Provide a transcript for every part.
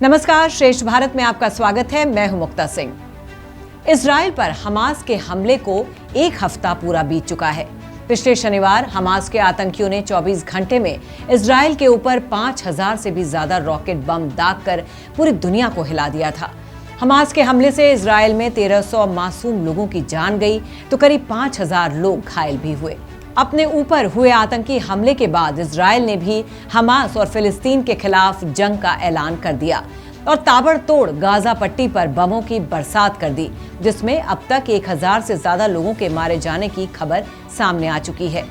नमस्कार, श्रेष्ठ भारत में आपका स्वागत है। मैं हूं मुक्ता सिंह। इजराइल पर हमास के हमले को एक हफ्ता पूरा बीत चुका है। पिछले शनिवार हमास के आतंकियों ने 24 घंटे में इजराइल के ऊपर 5000 से भी ज्यादा रॉकेट बम दागकर पूरी दुनिया को हिला दिया था। हमास के हमले से इजराइल में 1300 मासूम लोगों की जान गई तो करीब 5000 लोग घायल भी हुए। अपने ऊपर हुए आतंकी हमले के बाद इजराइल ने भी हमास और फिलिस्तीन के खिलाफ जंग का ऐलान कर दिया और ताबड़तोड़ गाजा पट्टी पर बमों की बरसात कर दी, जिसमें अब तक 1000 से ज्यादा लोगों के मारे जाने की खबर सामने आ चुकी है।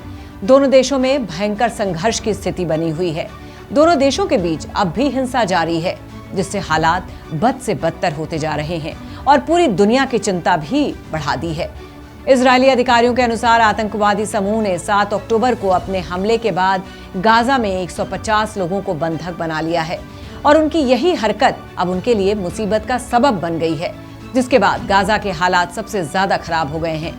दोनों देशों में भयंकर संघर्ष की स्थिति बनी हुई है। दोनों देशों के बीच अब भी हिंसा जारी है, जिससे हालात बद से बदतर होते जा रहे हैं और पूरी दुनिया की चिंता भी बढ़ा दी है। इजरायली अधिकारियों के अनुसार आतंकवादी समूह ने 7 अक्टूबर को अपने हमले के बाद गाजा में 150 लोगों को बंधक बना लिया है और उनकी यही हरकत अब उनके लिए मुसीबत का सबब बन गई है, जिसके बाद गाजा के हालात सबसे ज्यादा खराब हो गए हैं।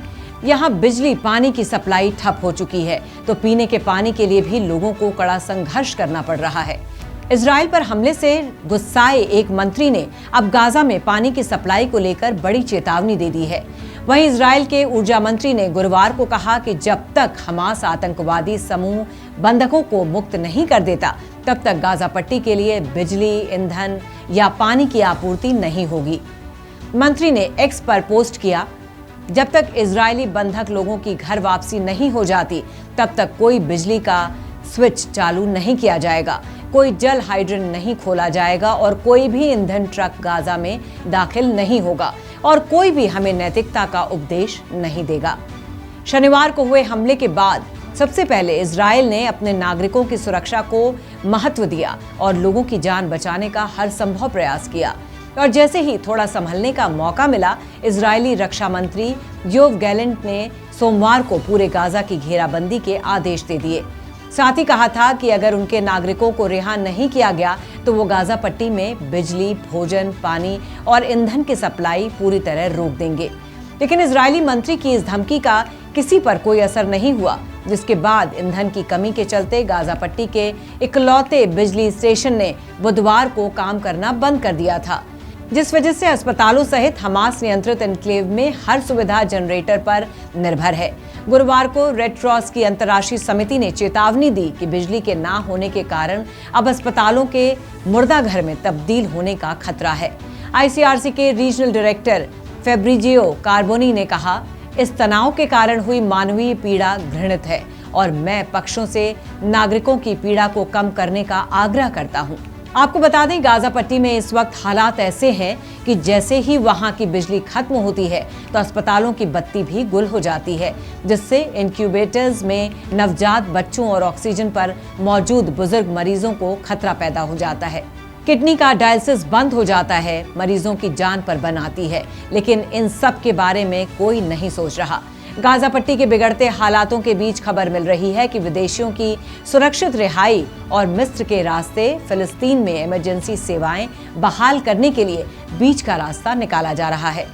यहाँ बिजली पानी की सप्लाई ठप हो चुकी है तो पीने के पानी के लिए भी लोगों को कड़ा संघर्ष करना पड़ रहा है। इजराइल पर हमले से गुस्साए एक मंत्री ने अब गाजा में पानी की सप्लाई को लेकर बड़ी चेतावनी दे दी है। वहीं इजराइल के ऊर्जा मंत्री ने गुरुवार को कहा कि जब तक हमास आतंकवादी समूह बंधकों को मुक्त नहीं कर देता, तब तक गाजा पट्टी के लिए बिजली, ईंधन या पानी की आपूर्ति नहीं होगी। मंत्री ने एक्स पर पोस्ट किया, जब तक इजरायली बंधक लोगों की घर वापसी नहीं हो जाती, तब तक कोई बिजली का स्विच चालू नहीं किया जाएगा, कोई जल हाइड्रेंट नहीं खोला जाएगा और कोई भी ईंधन ट्रक गाजा में दाखिल नहीं होगा और कोई भी हमें नैतिकता का उपदेश नहीं देगा। शनिवार को हुए हमले के बाद सबसे पहले इजराइल ने अपने नागरिकों की सुरक्षा को महत्व दिया और लोगों की जान बचाने का हर संभव प्रयास किया। और जैसे ही थोड़ा संभलने का मौका मिला, इजरायली रक्षा मंत्री योव गैलेंट ने सोमवार को पूरे गाजा की घेराबंदी के आदेश दे दिए। साथ ही कहा था कि अगर उनके नागरिकों को रिहा नहीं किया गया तो वो गाजा पट्टी में बिजली, भोजन, पानी और ईंधन की सप्लाई पूरी तरह रोक देंगे। लेकिन इजरायली मंत्री की इस धमकी का किसी पर कोई असर नहीं हुआ, जिसके बाद ईंधन की कमी के चलते गाजा पट्टी के इकलौते बिजली स्टेशन ने बुधवार को काम करना बंद कर दिया था, जिस वजह से अस्पतालों सहित हमास नियंत्रित एन्क्लेव में हर सुविधा जनरेटर पर निर्भर है। गुरुवार को रेड क्रॉस की अंतर्राष्ट्रीय समिति ने चेतावनी दी कि बिजली के ना होने के कारण अब अस्पतालों के मुर्दाघर में तब्दील होने का खतरा है। आईसीआरसी के रीजनल डायरेक्टर फेब्रिजियो कार्बोनी ने कहा, इस तनाव के कारण हुई मानवीय पीड़ा घृणित है और मैं पक्षों से नागरिकों की पीड़ा को कम करने का आग्रह करता हूँ। आपको बता दें, गाजा पट्टी में इस वक्त हालात ऐसे हैं कि जैसे ही वहां की बिजली खत्म होती है तो अस्पतालों की बत्ती भी गुल हो जाती है, जिससे इंक्यूबेटर्स में नवजात बच्चों और ऑक्सीजन पर मौजूद बुजुर्ग मरीजों को खतरा पैदा हो जाता है। किडनी का डायलिसिस बंद हो जाता है, मरीजों की जान पर बन आती है, लेकिन इन सब के बारे में कोई नहीं सोच रहा। गाजा पट्टी के बिगड़ते हालातों के बीच खबर मिल रही है कि विदेशियों की सुरक्षित रिहाई और मिस्र के रास्ते फिलिस्तीन में इमरजेंसी सेवाएं बहाल करने के लिए बीच का रास्ता निकाला जा रहा है।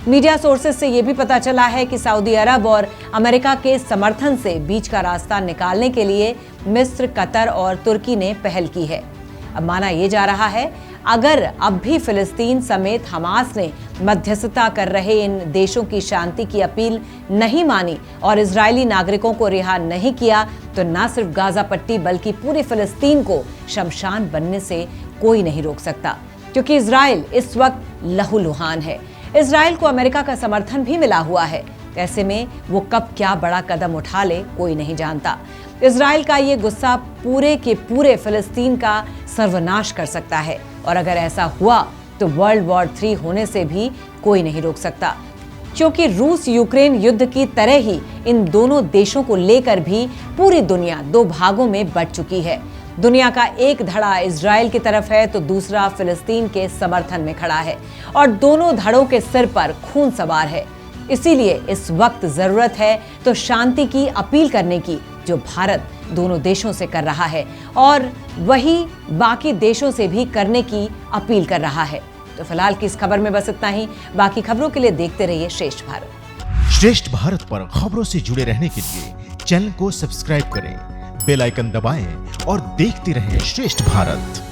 मीडिया सोर्सेज से ये भी पता चला है कि सऊदी अरब और अमेरिका के समर्थन से बीच का रास्ता निकालने के लिए मिस्र, कतर और तुर्की ने पहल की है। अब माना यह जा रहा है, अगर अब भी फिलिस्तीन समेत हमास ने मध्यस्थता कर रहे इन देशों की शांति की अपील नहीं मानी और इजरायली नागरिकों को रिहा नहीं किया, तो न सिर्फ गाजा पट्टी बल्कि पूरी फिलिस्तीन को शमशान बनने से कोई नहीं रोक सकता, क्योंकि इजराइल इस वक्त लहूलुहान है। इजराइल को अमेरिका का समर्थन भी मिला हुआ है। ऐसे में वो कब क्या बड़ा कदम उठा ले, कोई नहीं जानता। इजराइल का ये गुस्सा पूरे के पूरे फिलिस्तीन का सर्वनाश कर सकता है और अगर ऐसा हुआ तो वर्ल्ड वॉर 3 होने से भी कोई नहीं रोक सकता, क्योंकि रूस यूक्रेन युद्ध की तरह ही इन दोनों देशों को लेकर भी पूरी दुनिया 2 भागों में बंट चुकी है। दुनिया का एक धड़ा इजराइल की तरफ है तो दूसरा फिलिस्तीन के समर्थन में खड़ा है और दोनों धड़ों के सिर पर खून सवार है। इसीलिए इस वक्त जरूरत है तो शांति की अपील करने की, जो भारत दोनों देशों से कर रहा है और वही बाकी देशों से भी करने की अपील कर रहा है। तो फिलहाल की इस खबर में बस इतना ही। बाकी खबरों के लिए देखते रहिए श्रेष्ठ भारत। श्रेष्ठ भारत पर खबरों से जुड़े रहने के लिए चैनल को सब्सक्राइब करें, बेल आइकन दबाएं और देखते रहें श्रेष्ठ भारत।